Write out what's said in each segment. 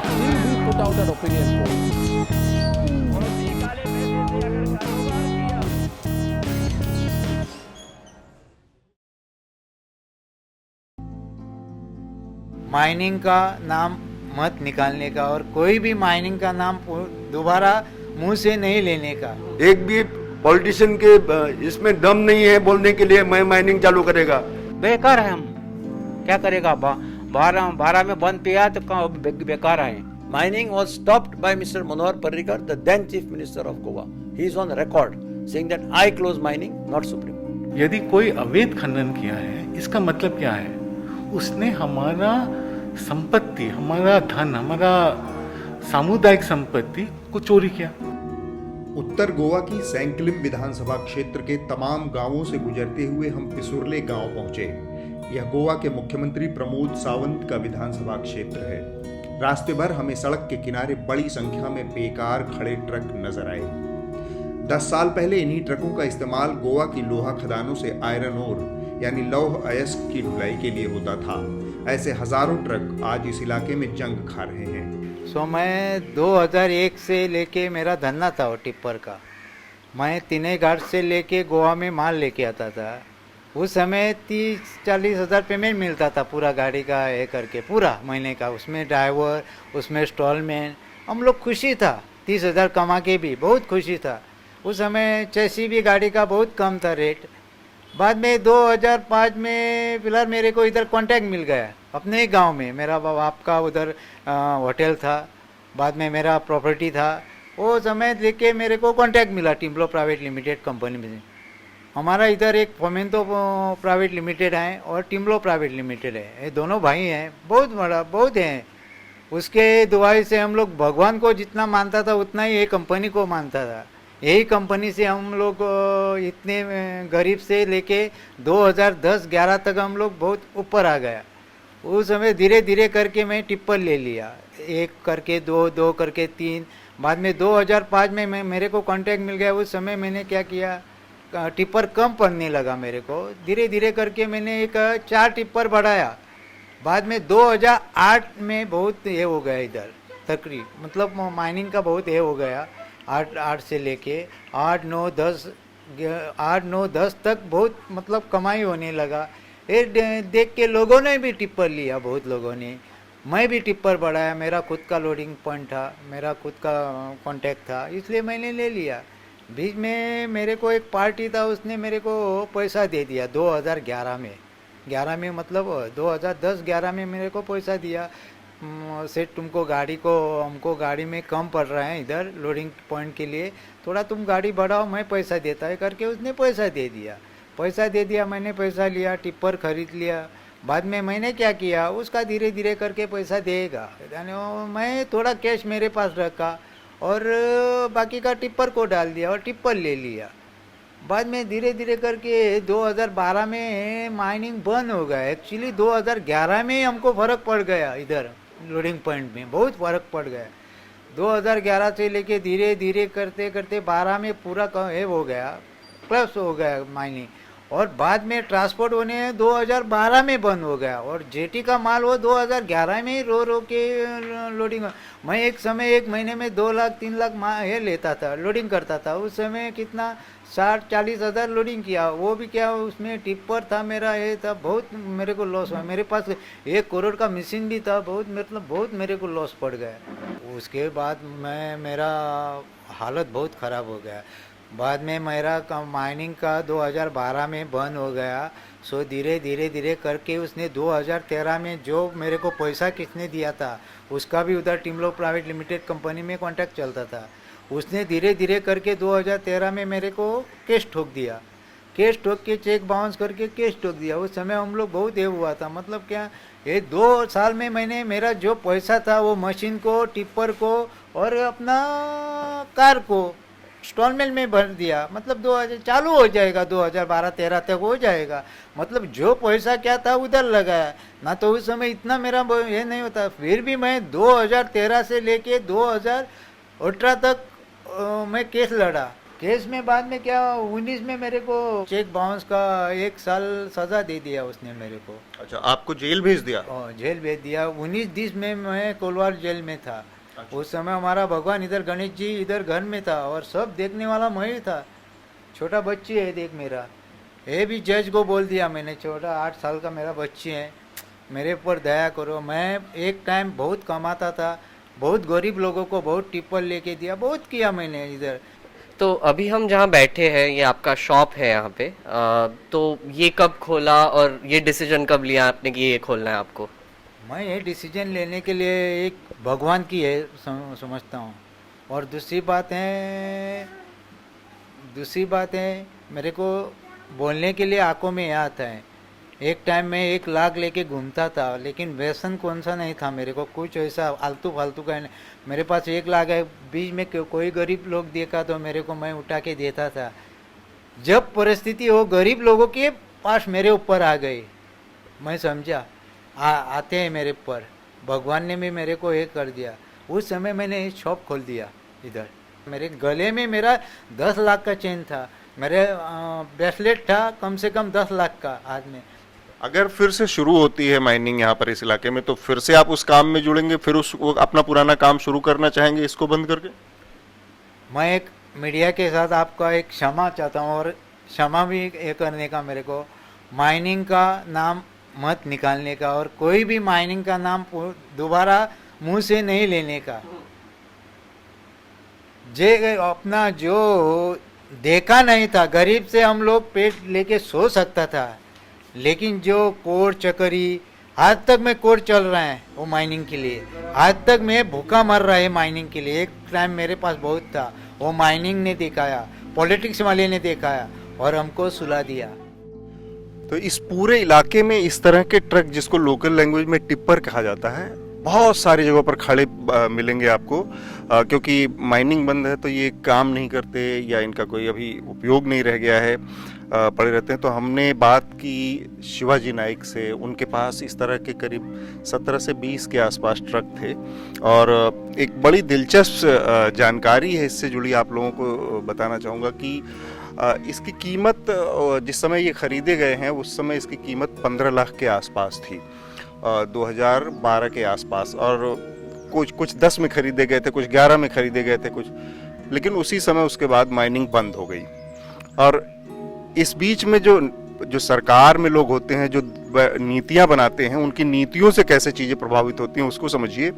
Still we put out an opinion poll. Mining का नाम मत निकालने का और कोई भी माइनिंग का नाम दोबारा मुंह से नहीं लेने का। एक भी पॉलिटिशियन के इसमें दम नहीं है बोलने के लिए मैं माइनिंग चालू करेगा। बेकार है, हम क्या करेगा। 12 में बंद किया तो बेकार है। Mining was stopped by Mr. Manohar Parrikar, the then Chief Minister of Goa. He is on record saying that I close mining, not Supreme Court. यदि कोई अवैध खनन किया है, इसका मतलब क्या है? उसने हमारा संपत्ति, हमारा धन, हमारा सामुदायिक संपत्ति को चोरी किया। उत्तर गोवा की सैंकलिम विधानसभा क्षेत्र के तमाम गांवों से गुजरते हुए हम पिसुरले गांव पहुंचे। यह गोवा के मुख्यमंत्री प्रमोद सावंत का विधानसभा क्षेत्र है। रास्ते भर हमें सड़क के किनारे बड़ी संख्या में बेकार खड़े ट्रक नजर आए। 10 साल पहले इन्हीं ट्रकों का इस्तेमाल गोवा की लोहा खदानों से आयरन ओर यानी लौह अयस्क की ढुलाई के लिए होता था। ऐसे हजारों ट्रक आज इस इलाके में जंग खा रहे हैं। सो मैं 2001 से लेके मेरा धंधा था वो टिप्पर का। मैं तिने घाट से लेके गोवा में माल लेके आता था। उस समय 30-40 हज़ार पेमेंट मिलता था पूरा गाड़ी का ये करके, पूरा महीने का। उसमें ड्राइवर, उसमें इंस्टॉलमेंट, हम लोग खुशी था। 30,000 कमा के भी बहुत खुशी था। उस समय चैसी भी गाड़ी का बहुत कम था रेट। बाद में 2005 में फिलहाल मेरे को इधर कांटेक्ट मिल गया अपने ही गांव में। मेरा बाप का उधर होटल था, बाद में मेरा प्रॉपर्टी था। वो समय लेके मेरे को कांटेक्ट मिला टिम्बलो प्राइवेट लिमिटेड कंपनी में। हमारा इधर एक फोमेंतो प्राइवेट लिमिटेड है और टिम्बलो प्राइवेट लिमिटेड है। ये दोनों भाई हैं, बहुत बड़ा बहुत हैं। उसके दुआई से हम लोग भगवान को जितना मानता था उतना ही ये कंपनी को मानता था। यही कंपनी से हम लोग इतने गरीब से लेके 2010-11 तक हम लोग बहुत ऊपर आ गया। उस समय धीरे धीरे करके मैं टिप्पर ले लिया, 1 करके 2, 2 करके 3। बाद में 2005 में मेरे को कॉन्टैक्ट मिल गया। उस समय मैंने क्या किया, टिप्पर कम पड़ने लगा मेरे को। धीरे धीरे करके मैंने एक 4 टिप्पर बढ़ाया। बाद में 2008 में बहुत ये हो गया इधर तकरीब, मतलब माइनिंग का बहुत ये हो गया। 8 से लेके 8, 9, 10 तक बहुत मतलब कमाई होने लगा। ये देख के लोगों ने भी टिप्पर लिया, बहुत लोगों ने। मैं भी टिप्पर बढ़ाया। मेरा खुद का लोडिंग पॉइंट था, मेरा खुद का कॉन्टैक्ट था, इसलिए मैंने ले लिया। बीच में मेरे को एक पार्टी था, उसने मेरे को पैसा दे दिया 2011 में। 11 में मतलब 2010-11 में मेरे को पैसा दिया। सेठ तुमको गाड़ी को, हमको गाड़ी में कम पड़ रहा है इधर लोडिंग पॉइंट के लिए, थोड़ा तुम गाड़ी बढ़ाओ, मैं पैसा देता है करके उसने पैसा दे दिया। मैंने पैसा लिया, टिप्पर खरीद लिया। बाद में मैंने क्या किया, उसका धीरे धीरे करके पैसा देगा, यानी मैं थोड़ा कैश मेरे पास रखा और बाकी का टिप्पर को डाल दिया और टिप्पर ले लिया। बाद में धीरे धीरे करके 2012 में माइनिंग बंद हो गया। एक्चुअली 2011 में हमको फ़र्क पड़ गया, इधर लोडिंग पॉइंट में बहुत फ़र्क पड़ गया। 2011 से लेके धीरे धीरे करते करते 12 में पूरा ये हो गया, प्लस हो गया माइनिंग। और बाद में ट्रांसपोर्ट होने 2012 में बंद हो गया और जेटी का माल वो 2011 में ही रो के लोडिंग। मैं एक समय 1 महीने में 2 लाख 3 लाख ये लेता था, लोडिंग करता था। उस समय कितना 60-40 हज़ार लोडिंग किया, वो भी क्या उसमें टिप्पर था मेरा, ये था। बहुत मेरे को लॉस हुआ। मेरे पास 1 करोड़ का मशीन भी था, बहुत मतलब बहुत मेरे को लॉस पड़ गया। उसके बाद मेरा हालत बहुत ख़राब हो गया। बाद में मेरा माइनिंग का 2012 में बंद हो गया। सो धीरे धीरे करके उसने 2013 में जो मेरे को पैसा किसने दिया था, उसका भी उधर टिम्बलो प्राइवेट लिमिटेड कंपनी में कॉन्टैक्ट चलता था। उसने धीरे धीरे करके 2013 में मेरे को केस ठोक दिया। केस ठोक के चेक बाउंस करके केस ठोक दिया। उस समय हम लोग बहुत ये हुआ था, मतलब क्या, ये 2 साल में मैंने मेरा जो पैसा था वो मशीन को, टिप्पर को और अपना कार को इंस्टॉलमेंट में भर दिया। मतलब 2000 चालू हो जाएगा, 2012-13 तक हो जाएगा। मतलब जो पैसा क्या था उधर लगाया ना, तो उस समय इतना मेरा ये नहीं होता। फिर भी मैं 2013 से लेके 2018 तक मैं केस लड़ा केस में बाद में क्या 19 में मेरे को चेक बाउंस का 1 साल सजा दे दिया उसने मेरे को, अच्छा, आपको जेल भेज दिया? और जेल भेज दिया। 19-20 में मैं कोलवार जेल में था। उस समय हमारा भगवान इधर गणेश जी इधर घर में था और सब देखने वाला मैं ही था। छोटा बच्ची है देख मेरा, ये भी जज को बोल दिया मैंने, छोटा 8 साल का मेरा बच्ची है, मेरे ऊपर दया करो। मैं एक टाइम बहुत कमाता था, बहुत गरीब लोगों को बहुत टिप्पल लेके दिया, बहुत किया मैंने इधर। तो अभी हम जहाँ बैठे हैं, ये आपका शॉप है यहाँ पे, तो ये कब खोला और ये डिसीजन कब लिया आपने कि ये खोलना है आपको? मैं ये डिसीजन लेने के लिए एक भगवान की है समझता हूँ। और दूसरी बात है मेरे को बोलने के लिए आंखों में आता है। एक टाइम में 1 लाख लेके घूमता था, लेकिन व्यसन कौन सा नहीं था मेरे को, कुछ ऐसा आलतू फालतू का नहीं। मेरे पास 1 लाख है, बीच में कोई गरीब लोग देखा तो मेरे को मैं उठा के देता था। जब परिस्थिति वो गरीब लोगों के पास मेरे ऊपर आ गई, मैं समझा आते हैं मेरे ऊपर, भगवान ने भी मेरे को ये कर दिया। उस समय मैंने शॉप खोल दिया इधर। मेरे गले में मेरा 10 लाख का चेन था, मेरे ब्रेसलेट था कम से कम 10 लाख का हाथ में। अगर फिर से शुरू होती है माइनिंग यहाँ पर इस इलाके में, तो फिर से आप उस काम में जुड़ेंगे, फिर वो अपना पुराना काम शुरू करना चाहेंगे इसको बंद करके? मैं एक मीडिया के साथ आपका एक क्षमा चाहता हूँ, और क्षमा भी ये करने का मेरे को, माइनिंग का नाम मत निकालने का, और कोई भी माइनिंग का नाम दोबारा मुंह से नहीं लेने का। जे अपना जो देखा नहीं था, गरीब से हम लोग पेट लेके सो सकता था, लेकिन जो कोर्ट चकरी आज तक में कोर्ट चल रहा है वो माइनिंग के लिए, आज तक मैं भूखा मर रहा है माइनिंग के लिए। एक टाइम मेरे पास बहुत था, वो माइनिंग ने दिखाया, पॉलिटिक्स वाले ने दिखाया और हमको सुला दिया। तो इस पूरे इलाके में इस तरह के ट्रक, जिसको लोकल लैंग्वेज में टिप्पर कहा जाता है, बहुत सारी जगहों पर खड़े मिलेंगे आपको, क्योंकि माइनिंग बंद है तो ये काम नहीं करते या इनका कोई अभी उपयोग नहीं रह गया है, पड़े रहते हैं। तो हमने बात की शिवाजी नाइक से, उनके पास इस तरह के करीब 17 से 20 के आसपास ट्रक थे। और एक बड़ी दिलचस्प जानकारी है इससे जुड़ी, आप लोगों को बताना चाहूँगा कि इसकी कीमत जिस समय ये खरीदे गए हैं उस समय इसकी कीमत 15 लाख के आसपास थी, 2012 के आसपास। और कुछ 10 में खरीदे गए थे, कुछ 11 में खरीदे गए थे कुछ, लेकिन उसी समय उसके बाद माइनिंग बंद हो गई। और इस बीच में जो सरकार में लोग होते हैं, जो नीतियां बनाते हैं, उनकी नीतियों से कैसे चीज़ें प्रभावित होती हैं उसको समझिए।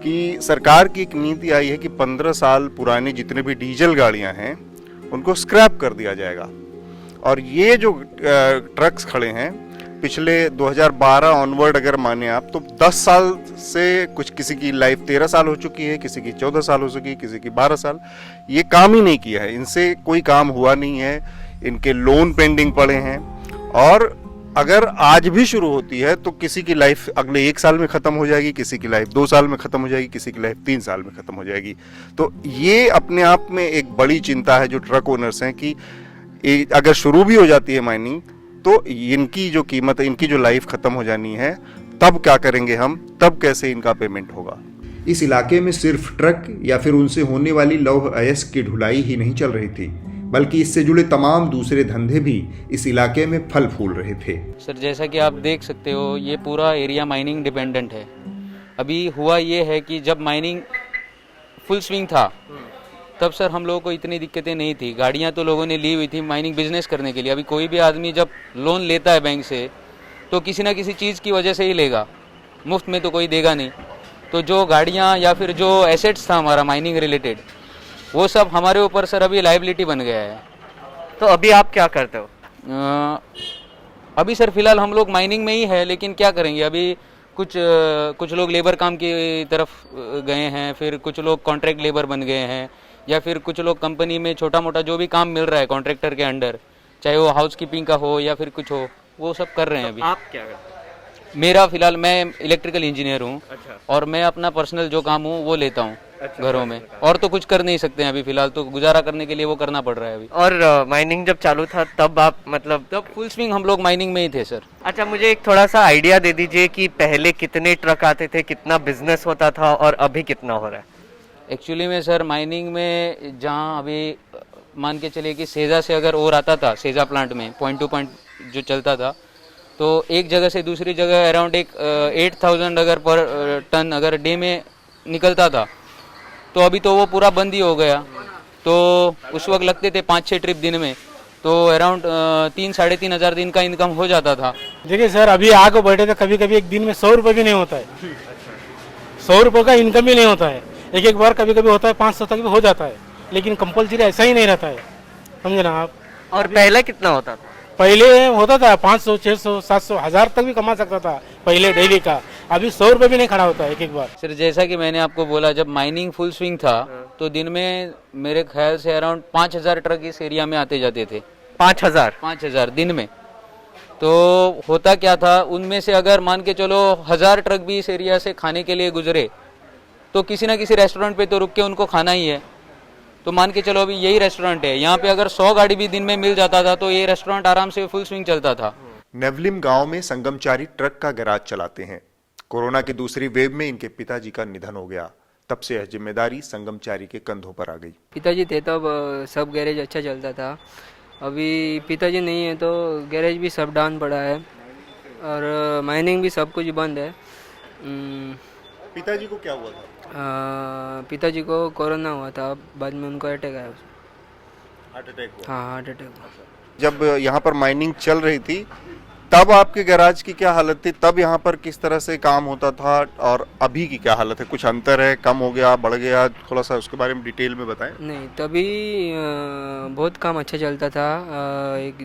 कि सरकार की एक नीति आई है कि 15 साल पुरानी जितने भी डीजल गाड़ियां हैं उनको स्क्रैप कर दिया जाएगा। और ये जो ट्रक्स खड़े हैं पिछले 2012 ऑनवर्ड अगर माने आप, तो 10 साल से कुछ, किसी की लाइफ 13 साल हो चुकी है, किसी की 14 साल हो चुकी है, किसी की 12 साल, ये काम ही नहीं किया है, इनसे कोई काम हुआ नहीं है, इनके लोन पेंडिंग पड़े हैं। और अगर आज भी शुरू होती है तो किसी की लाइफ अगले 1 साल में ख़त्म हो जाएगी, किसी की लाइफ 2 साल में ख़त्म हो जाएगी, किसी की लाइफ 3 साल में ख़त्म हो जाएगी। तो ये अपने आप में एक बड़ी चिंता है जो ट्रक ओनर्स हैं कि अगर शुरू भी हो जाती है माइनिंग तो इनकी जो कीमत है, इनकी जो लाइफ ख़त्म हो जानी है, तब क्या करेंगे हम, तब कैसे इनका पेमेंट होगा। इस इलाके में सिर्फ ट्रक या फिर उनसे होने वाली लौह अयस्क की ढुलाई ही नहीं चल रही थी, बल्कि इससे जुड़े तमाम दूसरे धंधे भी इस इलाके में फल फूल रहे थे। सर जैसा कि आप देख सकते हो, ये पूरा एरिया माइनिंग डिपेंडेंट है। अभी हुआ ये है कि जब माइनिंग फुल स्विंग था तब सर हम लोगों को इतनी दिक्कतें नहीं थी, गाड़ियां तो लोगों ने ली हुई थी माइनिंग बिजनेस करने के लिए। अभी कोई भी आदमी जब लोन लेता है बैंक से तो किसी ना किसी चीज़ की वजह से ही लेगा, मुफ्त में तो कोई देगा नहीं। तो जो गाड़ियां या फिर जो एसेट्स था हमारा माइनिंग रिलेटेड, वो सब हमारे ऊपर सर अभी लाइबिलिटी बन गया है। तो अभी आप क्या करते हो? अभी सर फिलहाल हम लोग माइनिंग में ही है, लेकिन क्या करेंगे, अभी कुछ लोग लेबर काम की तरफ गए हैं, फिर कुछ लोग कॉन्ट्रैक्ट लेबर बन गए हैं, या फिर कुछ लोग कंपनी में छोटा मोटा जो भी काम मिल रहा है कॉन्ट्रैक्टर के अंडर, चाहे वो हाउस कीपिंग का हो या फिर कुछ हो, वो सब कर रहे हैं अभी। आप क्या करते हैं? मेरा फिलहाल मैं इलेक्ट्रिकल इंजीनियर हूँ। अच्छा। और मैं अपना पर्सनल जो काम हूँ वो लेता हूँ। अच्छा, घरों में, और तो कुछ कर नहीं सकते हैं अभी फिलहाल, तो गुजारा करने के लिए वो करना पड़ रहा है अभी। और माइनिंग जब चालू था तब आप मतलब तब फुल स्विंग हम लोग माइनिंग में ही थे सर। अच्छा, मुझे एक थोड़ा सा आइडिया दे दीजिए कि पहले कितने ट्रक आते थे, कितना बिजनेस होता था और अभी कितना हो रहा है? एक्चुअली में सर माइनिंग में जहाँ अभी मान के चलिए कि सेजा से अगर और आता था, सेजा प्लांट में पॉइंट टू पॉइंट जो चलता था, तो एक जगह से दूसरी जगह अराउंड एक 8,000 अगर पर टन अगर डे में निकलता था, तो अभी तो वो पूरा बंद ही हो गया। तो उस वक्त लगते थे 5-6 ट्रिप दिन में, तो अराउंड 3-3.5 हज़ार दिन का इनकम हो जाता था। देखिए सर, अभी आगे बैठे तो कभी कभी एक दिन में 100 रुपये भी नहीं होता है, 100 रुपये का इनकम भी नहीं होता है। एक बार कभी कभी होता है 500 तक भी हो जाता है, लेकिन कंपलसरी ऐसा ही नहीं रहता है, समझे ना आप। और पहले कितना होता था? पहले होता था 500, 600, 700, 1000 तक भी कमा सकता था पहले डेली का। अभी 100 रुपये भी नहीं खड़ा होता है एक बार। सर जैसा कि मैंने आपको बोला, जब माइनिंग फुल स्विंग था तो दिन में मेरे ख्याल से अराउंड 5,000 ट्रक इस एरिया में आते जाते थे। 5,000 दिन में। तो होता क्या था, उनमें से अगर मान के चलो 1,000 ट्रक भी इस एरिया से खाने के लिए गुजरे, तो किसी ना किसी रेस्टोरेंट पे तो रुक के उनको खाना ही है। तो मान के चलो अभी यही रेस्टोरेंट है, यहाँ पे अगर 100 गाड़ी भी दिन में मिल जाता था तो ये रेस्टोरेंट आराम से फुल स्विंग चलता था। नेवलिम गांव में संगमचारी ट्रक का गैराज चलाते हैं। कोरोना की दूसरी वेव में इनके पिताजी का निधन हो गया, तब से यह जिम्मेदारी संगमचारी के कंधों पर आ गई। पिताजी थे तब सब गैरेज अच्छा चलता था, अभी पिताजी नहीं है तो गैरेज भी सब डाउन पड़ा है और माइनिंग भी सब कुछ बंद है। पिताजी को क्या हुआ था? पिताजी को कोरोना हुआ था, बाद में उनको अटैक आया। हार्ट अटैक हुआ? हाँ, हार्ट अटैक हुआ। जब यहाँ पर माइनिंग चल रही थी तब आपके गैराज की क्या हालत थी? तब यहाँ पर किस तरह से काम होता था और अभी की क्या हालत है? कुछ अंतर है, कम हो गया, बढ़ गया? थोड़ा सा उसके बारे में डिटेल में बताएं। नहीं, तभी बहुत काम अच्छा चलता था।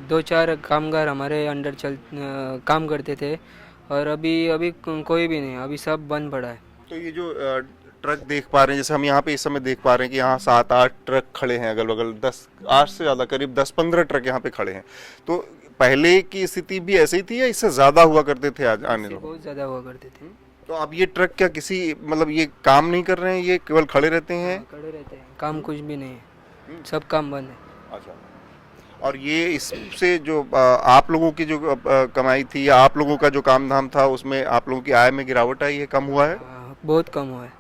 2-4 कामगार हमारे अंडर काम करते थे और अभी कोई भी नहीं, अभी सब बंद पड़ा है। तो ये जो ट्रक देख पा रहे हैं, जैसे हम यहाँ पे इस समय देख पा रहे हैं कि यहाँ 7-8 ट्रक खड़े हैं अगल बगल, 8 से ज़्यादा, करीब 10-15 ट्रक यहाँ पे खड़े हैं। तो पहले की स्थिति भी ऐसी ही थी या इससे ज़्यादा हुआ करते थे आने लोग? बहुत ज़्यादा हुआ करते थे। तो अब ये ट्रक क्या किसी मतलब ये काम नहीं कर रहे हैं, ये केवल खड़े रहते हैं? खड़े रहते हैं, काम कुछ भी नहीं है, सब काम बंद है। अच्छा। और ये इससे जो आप लोगों की जो कमाई थी या आप लोगों का जो काम धाम था, उसमें आप लोगों की आय में गिरावट आई है, कम हुआ है? बहुत कम हुआ है,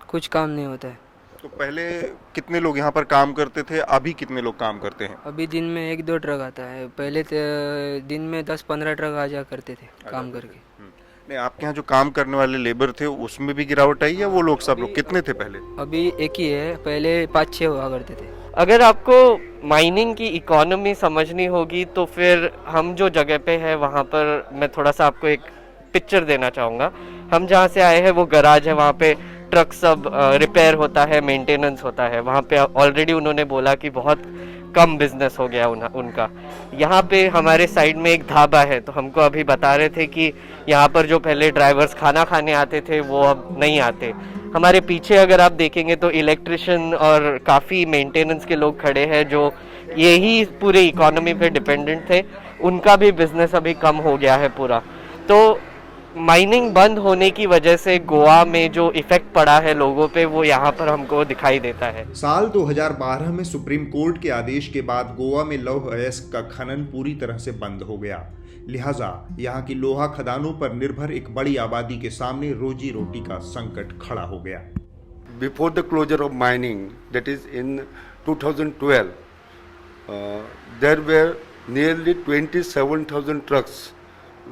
कुछ काम नहीं होता है। तो पहले कितने लोग यहाँ पर काम करते थे, अभी कितने लोग काम करते हैं? अभी दिन में 1-2 ट्रक आता है, पहले दिन में 10-15 ट्रक आ जा करते थे काम करके। नहीं, आपके यहाँ जो काम करने वाले लेबर थे उसमें भी गिरावट आई या वो लोग सब लोग? कितने थे पहले? अभी एक ही है, पहले 5-6 हुआ करते थे। अगर आपको माइनिंग की इकोनॉमी समझनी होगी तो फिर हम जो जगह पे है वहाँ पर मैं थोड़ा सा आपको एक पिक्चर देना चाहूँगा। हम जहाँ से आए हैं वो गराज है, वहाँ पे ट्रक सब रिपेयर होता है, मेंटेनेंस होता है। वहाँ पे ऑलरेडी उन्होंने बोला कि बहुत कम बिजनेस हो गया उनका। यहाँ पे हमारे साइड में एक ढाबा है, तो हमको अभी बता रहे थे कि यहाँ पर जो पहले ड्राइवर्स खाना खाने आते थे वो अब नहीं आते। हमारे पीछे अगर आप देखेंगे तो इलेक्ट्रिशियन और काफ़ी मेंटेनेंस के लोग खड़े हैं जो यही पूरे इकोनॉमी पे डिपेंडेंट थे, उनका भी बिजनेस अभी कम हो गया है पूरा। तो माइनिंग बंद होने की वजह से गोवा में जो इफेक्ट पड़ा है लोगों पे वो यहाँ पर हमको दिखाई देता है। साल 2012 में सुप्रीम कोर्ट के आदेश के बाद गोवा में लौह अयस्क का खनन पूरी तरह से बंद हो गया, लिहाजा यहाँ की लोहा खदानों पर निर्भर एक बड़ी आबादी के सामने रोजी रोटी का संकट खड़ा हो गया। Before the closure of mining, that is in 2012, there were nearly 27,000 trucks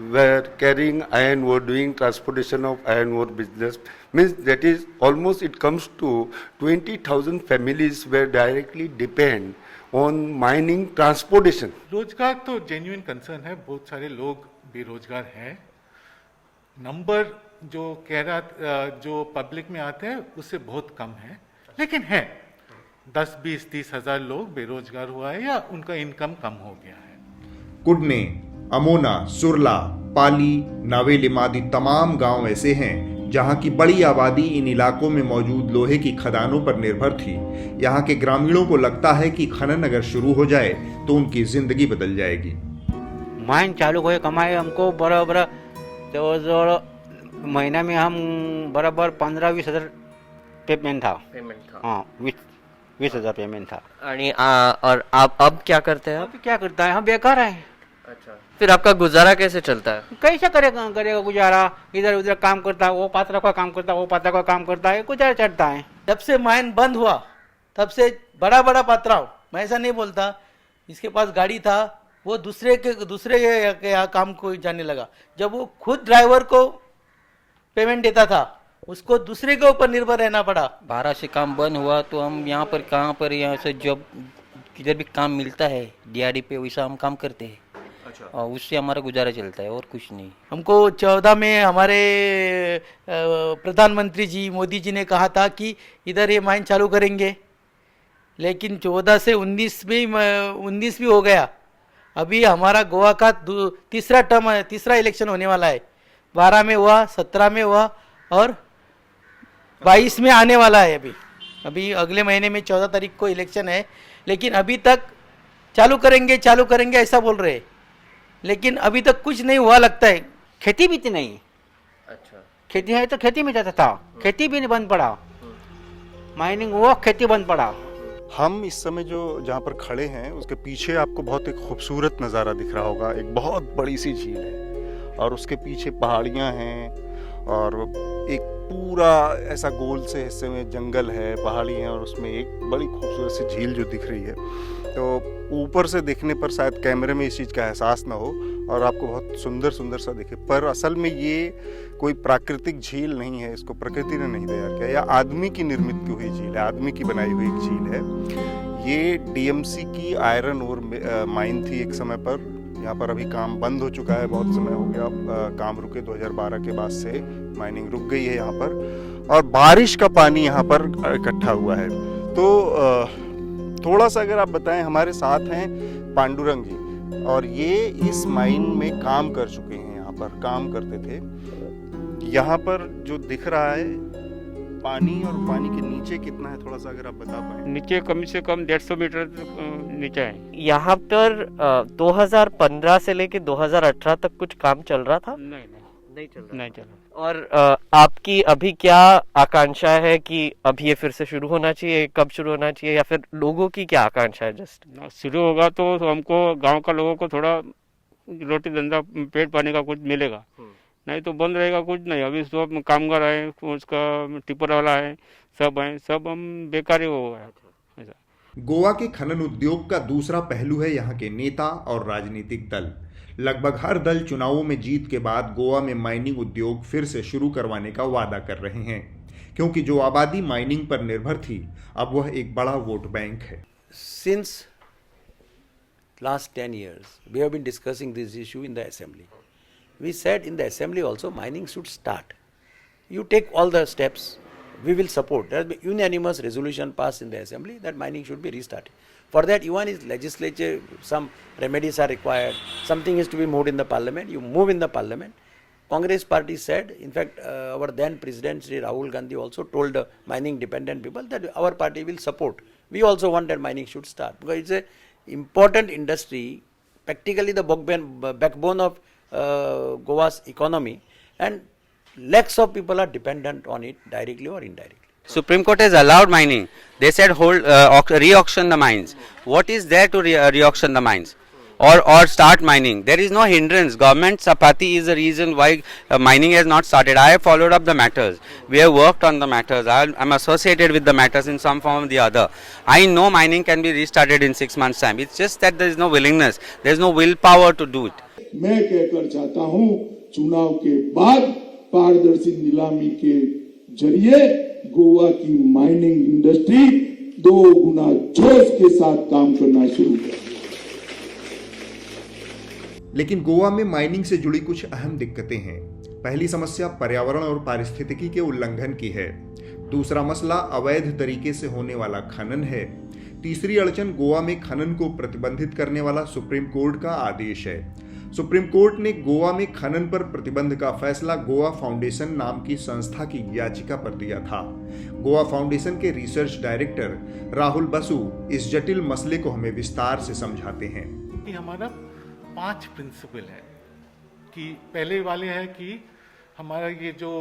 were carrying iron ore, doing transportation of iron ore business. Means that is almost it comes to 20,000 families were directly depend on mining transportation. रोजगार तो genuine concern है, बहुत सारे लोग बेरोजगार हैं। Number जो कह रहा जो पब्लिक में आते हैं उससे बहुत कम है, लेकिन है 10-20-30 हज़ार लोग बेरोजगार हुआ है या उनका इनकम कम हो गया है। कुडने, अमोना, सुरला, पाली, नावेलिम आदि तमाम गांव ऐसे हैं जहां की बड़ी आबादी इन इलाकों में मौजूद लोहे की खदानों पर निर्भर थी। यहां के ग्रामीणों को लगता है कि खनन अगर शुरू हो जाए तो उनकी जिंदगी बदल जाएगी। माइन चालू हो कमाई हमको बराबर जवळ महीना में हम बराबर 15-20 हज़ार पेमेंट था। हाँ, 20,000 पेमेंट था। और आप अब क्या करते हैं? अब क्या करता है, हम बेकार हैं। अच्छा, फिर आपका गुजारा कैसे चलता है? कैसे करेगा गुजारा? इधर उधर काम करता है, वो पात्रा का काम करता है, वो पात्रा का काम करता है, गुजारा चढ़ता है। जब से माइन बंद हुआ तब से बड़ा बड़ा पथराव मैं ऐसा नहीं बोलता, इसके पास गाड़ी था, वो दूसरे के यहाँ काम को जाने लगा। जब वो खुद ड्राइवर को पेमेंट देता था, उसको दूसरे के ऊपर निर्भर रहना पड़ा। 12 से काम बंद हुआ तो हम यहाँ पर कहाँ पर यहाँ से जब किधर भी काम मिलता है DRD पे वैसा हम काम करते हैं। अच्छा। और उससे हमारा गुजारा चलता है और कुछ नहीं। हमको 14 में हमारे प्रधानमंत्री जी मोदी जी ने कहा था कि इधर ये माइन चालू करेंगे, लेकिन 14 से 19 भी हो गया। अभी हमारा गोवा का तीसरा इलेक्शन होने वाला है। 12 में हुआ, 17 में हुआ और 22 में आने वाला है। अभी अगले महीने में 14 तारीख को इलेक्शन है, लेकिन अभी तक चालू करेंगे ऐसा बोल रहे हैं, लेकिन अभी तक कुछ नहीं हुआ लगता है। खेती भी थी नहीं। अच्छा। खेती है तो खेती में जाता था, खेती भी नहीं बंद पड़ा, माइनिंग हुआ, खेती बंद पड़ा। हम इस समय जो जहाँ पर खड़े हैं उसके पीछे आपको बहुत एक खूबसूरत नज़ारा दिख रहा होगा। एक बहुत बड़ी सी झील है और उसके पीछे पहाड़ियाँ हैं और एक पूरा ऐसा गोल से हिस्से में जंगल है, पहाड़ी है और उसमें एक बड़ी खूबसूरत सी झील जो दिख रही है। तो ऊपर से देखने पर शायद कैमरे में इस चीज़ का एहसास ना हो और आपको बहुत सुंदर सुंदर सा दिखे, पर असल में ये कोई प्राकृतिक झील नहीं है। इसको प्रकृति ने नहीं तैयार किया, या आदमी की निर्मित की हुई झील है, आदमी की बनाई हुई एक झील है। ये DMC की आयरन ओर माइन थी एक समय पर। यहाँ पर अभी काम बंद हो चुका है, बहुत समय हो गया काम रुके। 2012 के बाद से माइनिंग रुक गई है यहाँ पर और बारिश का पानी यहाँ पर इकट्ठा हुआ है। तो थोड़ा सा अगर आप बताएं, हमारे साथ हैं पांडुरंग जी और ये इस माइन में काम कर चुके हैं, यहाँ पर काम करते थे। यहाँ पर जो दिख रहा है पानी, और पानी के नीचे कितना है थोड़ा सा अगर आप बता पाएं। नीचे कम से कम 150 मीटर नीचे है। यहाँ पर 2015 से लेके 2018 तक कुछ काम चल रहा था? नहीं चल रहा। और आपकी अभी क्या आकांक्षा है कि अभी ये फिर से शुरू होना चाहिए, कब शुरू होना चाहिए, या फिर लोगों की क्या आकांक्षा है? जस्ट शुरू होगा तो हमको गांव का लोगों को थोड़ा रोटी धंधा पेट पानी का कुछ मिलेगा, नहीं तो बंद रहेगा, कुछ नहीं। अभी सब कामगार आए, उसका टिपर वाला है, सब हम बेकार ही हो गए। गोवा के खनन उद्योग का दूसरा पहलू है यहाँ के नेता और राजनीतिक दल। लगभग हर दल चुनावों में जीत के बाद गोवा में माइनिंग उद्योग फिर से शुरू करवाने का वादा कर रहे हैं, क्योंकि जो आबादी माइनिंग पर निर्भर थी अब वह एक बड़ा वोट बैंक है। Since last 10 years, we have been discussing this issue in the assembly. We said in the assembly also mining should start. You take all the steps, we will support. There has been unanimous resolution passed in the assembly that mining should be restarted. For that, even is legislature, some remedies are required, something is to be moved in the parliament, you move in the parliament. Congress party said, in fact, our then president Sri Rahul Gandhi also told the mining dependent people that our party will support. We also want that mining should start because it's a important industry, practically the backbone of Goa's economy, and lakhs of people are dependent on it directly or indirectly. Supreme Court has allowed mining. They said hold re-auction the mines. What is there to re-auction the mines or start mining? There is no hindrance. Government Sapati is the reason why mining has not started. I have followed up the matters. We have worked on the matters. I am associated with the matters in some form or the other. I know mining can be restarted in 6 months' time. It's just that there is no willingness. There is no willpower to do it. मैं कहकर चाहता हूं, चुनाव के बाद पारदर्शी नीलामी के जरिए गोवा की माइनिंग इंडस्ट्री 2 गुना जोश के साथ काम करना शुरू कर। लेकिन गोवा में माइनिंग से जुड़ी कुछ अहम दिक्कतें हैं। पहली समस्या पर्यावरण और पारिस्थितिकी के उल्लंघन की है। दूसरा मसला अवैध तरीके से होने वाला खनन है। तीसरी अड़चन गोवा में खनन को प्रतिबंधित करने वाला सुप्रीम कोर्ट का आदेश है। सुप्रीम कोर्ट ने गोवा में खनन पर प्रतिबंध का फैसला गोवा फाउंडेशन नाम की संस्था की याचिका पर दिया था। गोवा फाउंडेशन के रिसर्च डायरेक्टर राहुल बसु इस जटिल मसले को हमें विस्तार से समझाते हैं। हमारा 5 प्रिंसिपल है कि पहले वाले है कि हमारा ये जो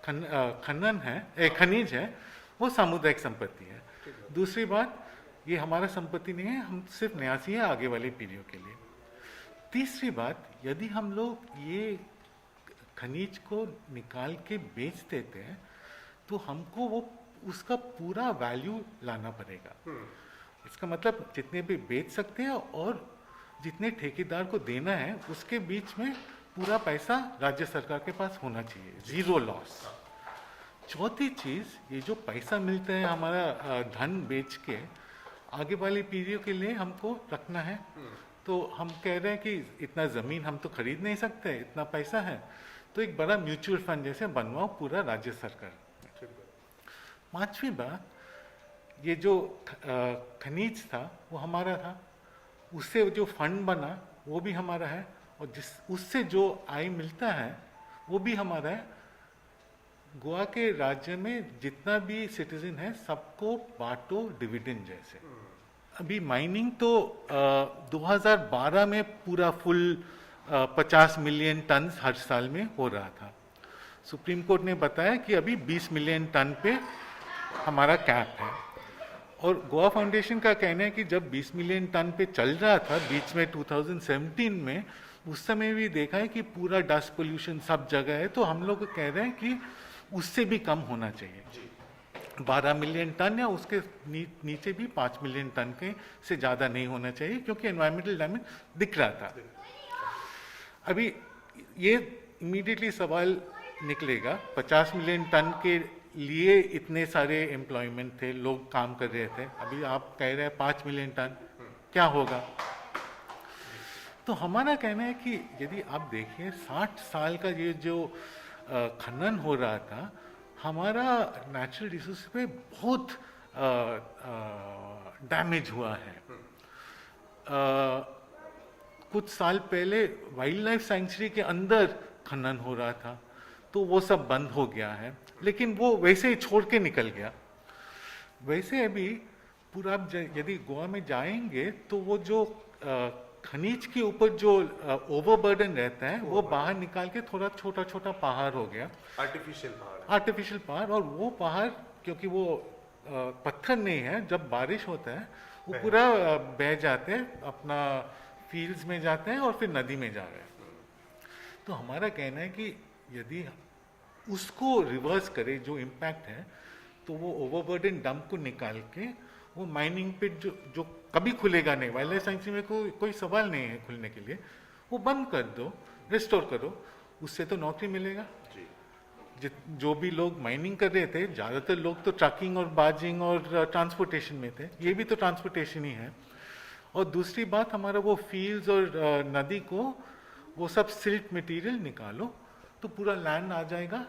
खनन है, खनिज है, वो सामुदायिक संपत्ति है। दूसरी बात, ये हमारा संपत्ति नहीं है, हम सिर्फ न्यासी है आगे वाली पीढ़ियों के लिए। तीसरी बात, यदि हम लोग ये खनिज को निकाल के बेच देते हैं तो हमको वो उसका पूरा वैल्यू लाना पड़ेगा। इसका मतलब जितने भी बेच सकते हैं और जितने ठेकेदार को देना है उसके बीच में पूरा पैसा राज्य सरकार के पास होना चाहिए, जीरो लॉस। चौथी चीज़, ये जो पैसा मिलता है हमारा धन बेच के आगे वाली पीढ़ियों के लिए हमको रखना है, तो हम कह रहे हैं कि इतना ज़मीन हम तो खरीद नहीं सकते, इतना पैसा है, तो एक बड़ा म्यूचुअल फंड जैसे बनवाओ पूरा राज्य सरकार। पांचवी बात, ये जो खनिज था वो हमारा था, उससे जो फंड बना वो भी हमारा है, और उससे जो आय मिलता है वो भी हमारा है। गोवा के राज्य में जितना भी सिटीजन है सबको बांटो डिविडेंड जैसे। अभी माइनिंग तो 2012 में पूरा फुल 50 मिलियन टन हर साल में हो रहा था। सुप्रीम कोर्ट ने बताया कि अभी 20 मिलियन टन पे हमारा कैप है, और गोवा फाउंडेशन का कहना है कि जब 20 मिलियन टन पे चल रहा था बीच में 2017 में, उस समय भी देखा है कि पूरा डस्ट पोल्यूशन सब जगह है, तो हम लोग कह रहे हैं कि उससे भी कम होना चाहिए, 12 मिलियन टन या उसके नीचे भी 5 मिलियन टन के से ज़्यादा नहीं होना चाहिए, क्योंकि एनवायरमेंटल डैमेज दिख रहा था। अभी ये इमीडिएटली सवाल निकलेगा, 50 मिलियन टन के लिए इतने सारे एम्प्लॉयमेंट थे, लोग काम कर रहे थे, अभी आप कह रहे हैं 5 मिलियन टन, क्या होगा? तो हमारा कहना है कि यदि आप देखिए 60 साल का ये जो खनन हो रहा था, हमारा नेचुरल रिसोर्स पे बहुत डैमेज हुआ है। कुछ साल पहले वाइल्ड लाइफ सेंचुरी के अंदर खनन हो रहा था, तो वो सब बंद हो गया है, लेकिन वो वैसे ही छोड़ के निकल गया। वैसे अभी पूरा आप यदि गोवा में जाएंगे तो वो जो खनिज के ऊपर जो ओवरबर्डन रहता है वो बाहर निकाल के थोड़ा छोटा छोटा पहाड़ हो गया, आर्टिफिशियल पहाड़। और वो पहाड़ क्योंकि वो पत्थर नहीं है, जब बारिश होता है वो पूरा बह जाते हैं, अपना फील्ड्स में जाते हैं और फिर नदी में जा रहे हैं। तो हमारा कहना है कि यदि उसको रिवर्स करे जो इम्पैक्ट है, तो वो ओवरबर्डन डंप को निकाल के वो माइनिंग पिट जो कभी खुलेगा नहीं, वाइल्ड लाइफ सेंचुरी में कोई सवाल नहीं है खुलने के लिए, वो बंद कर दो, रिस्टोर करो, उससे तो नौकरी मिलेगा। जो भी लोग माइनिंग कर रहे थे, ज़्यादातर लोग तो ट्रकिंग और बाजिंग और ट्रांसपोर्टेशन में थे, ये भी तो ट्रांसपोर्टेशन ही है। और दूसरी बात, हमारा वो फील्ड्स और नदी को वो सब सिल्ट मटेरियल निकालो तो पूरा लैंड आ जाएगा,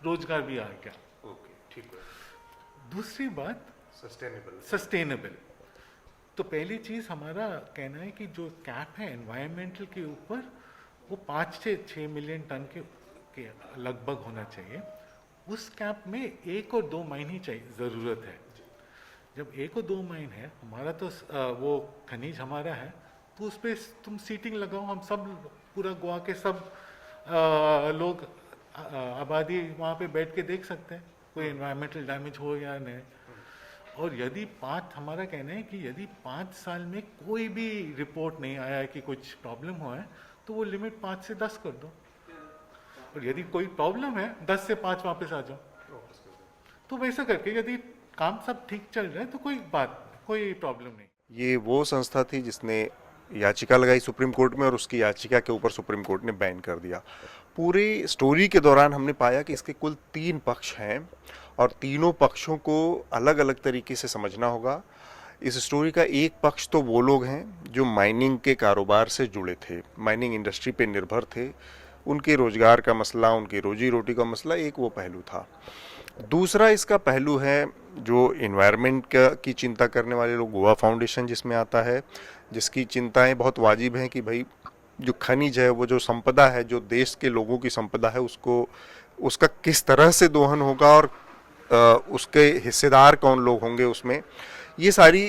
रोजगार भी आ गया। ओके, ठीक है। दूसरी बात सस्टेनेबल। तो पहली चीज़ हमारा कहना है कि जो कैप है एनवायरमेंटल के ऊपर, वो 5 से 6 मिलियन टन के लगभग होना चाहिए। उस कैप में 1 और 2 माइन ही चाहिए, ज़रूरत है। जब 1 और 2 माइन है, हमारा तो वो खनिज हमारा है, तो उस पर तुम सीटिंग लगाओ, हम सब पूरा गोवा के सब लोग आबादी वहाँ पे बैठ के देख सकते हैं कोई एनवायरमेंटल डैमेज हो या नहीं। और यदि हमारा कहना है कि यदि 5 साल में कोई भी रिपोर्ट नहीं आया है कि कुछ प्रॉब्लम हुआ है, तो वो लिमिट 5 से 10 कर दो, और यदि कोई प्रॉब्लम है 10 से 5 वापस आ जाओ। तो वैसा करके यदि काम सब ठीक चल रहा है तो कोई प्रॉब्लम नहीं। ये वो संस्था थी जिसने याचिका लगाई सुप्रीम कोर्ट में, और उसकी याचिका के ऊपर सुप्रीम कोर्ट ने बैन कर दिया। पूरी स्टोरी के दौरान हमने पाया कि इसके कुल 3 पक्ष हैं, और तीनों पक्षों को अलग अलग तरीके से समझना होगा। इस स्टोरी का एक पक्ष तो वो लोग हैं जो माइनिंग के कारोबार से जुड़े थे, माइनिंग इंडस्ट्री पे निर्भर थे, उनके रोजगार का मसला, उनकी रोजी रोटी का मसला, एक वो पहलू था। दूसरा इसका पहलू है जो इन्वायरमेंट की चिंता करने वाले लोग, गोवा फाउंडेशन जिसमें आता है, जिसकी चिंताएं बहुत वाजिब हैं कि भाई जो खनिज है, वो जो संपदा है, जो देश के लोगों की संपदा है, उसका किस तरह से दोहन होगा और उसके हिस्सेदार कौन लोग होंगे उसमें, ये सारी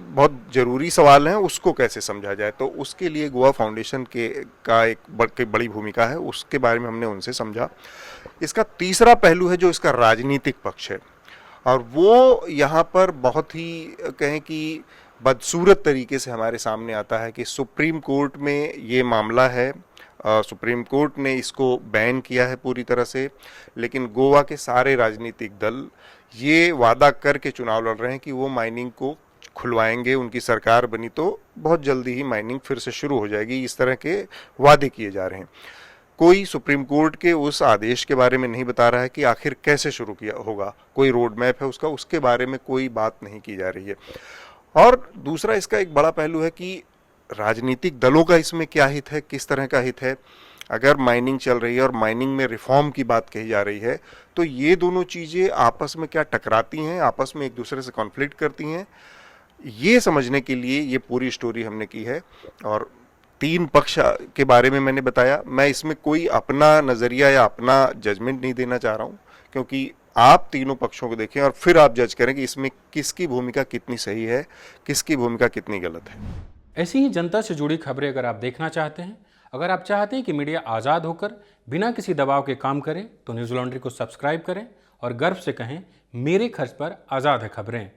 बहुत ज़रूरी सवाल हैं, उसको कैसे समझा जाए। तो उसके लिए गोवा फाउंडेशन का एक बड़ी भूमिका है, उसके बारे में हमने उनसे समझा। इसका तीसरा पहलू है जो इसका राजनीतिक पक्ष है, और वो यहाँ पर बहुत ही कहें कि बदसूरत तरीके से हमारे सामने आता है कि सुप्रीम कोर्ट में ये मामला है, सुप्रीम कोर्ट ने इसको बैन किया है पूरी तरह से, लेकिन गोवा के सारे राजनीतिक दल ये वादा करके चुनाव लड़ रहे हैं कि वो माइनिंग को खुलवाएंगे, उनकी सरकार बनी तो बहुत जल्दी ही माइनिंग फिर से शुरू हो जाएगी, इस तरह के वादे किए जा रहे हैं। कोई सुप्रीम कोर्ट के उस आदेश के बारे में नहीं बता रहा है कि आखिर कैसे शुरू किया होगा, कोई रोड मैप है उसका, उसके बारे में कोई बात नहीं की जा रही है। और दूसरा इसका एक बड़ा पहलू है कि राजनीतिक दलों का इसमें क्या हित है, किस तरह का हित है। अगर माइनिंग चल रही है और माइनिंग में रिफॉर्म की बात कही जा रही है तो ये दोनों चीज़ें आपस में क्या टकराती हैं, आपस में एक दूसरे से कॉन्फ्लिक्ट करती हैं, ये समझने के लिए ये पूरी स्टोरी हमने की है। और 3 पक्ष के बारे में मैंने बताया। मैं इसमें कोई अपना नज़रिया या अपना जजमेंट नहीं देना चाह रहा हूँ, क्योंकि आप तीनों पक्षों को देखें और फिर आप जज करें कि इसमें किसकी भूमिका कितनी सही है, किसकी भूमिका कितनी गलत है। ऐसी ही जनता से जुड़ी खबरें अगर आप देखना चाहते हैं, अगर आप चाहते हैं कि मीडिया आज़ाद होकर बिना किसी दबाव के काम करे, तो न्यूज़ लॉन्ड्री को सब्सक्राइब करें और गर्व से कहें, मेरे खर्च पर आज़ाद है खबरें।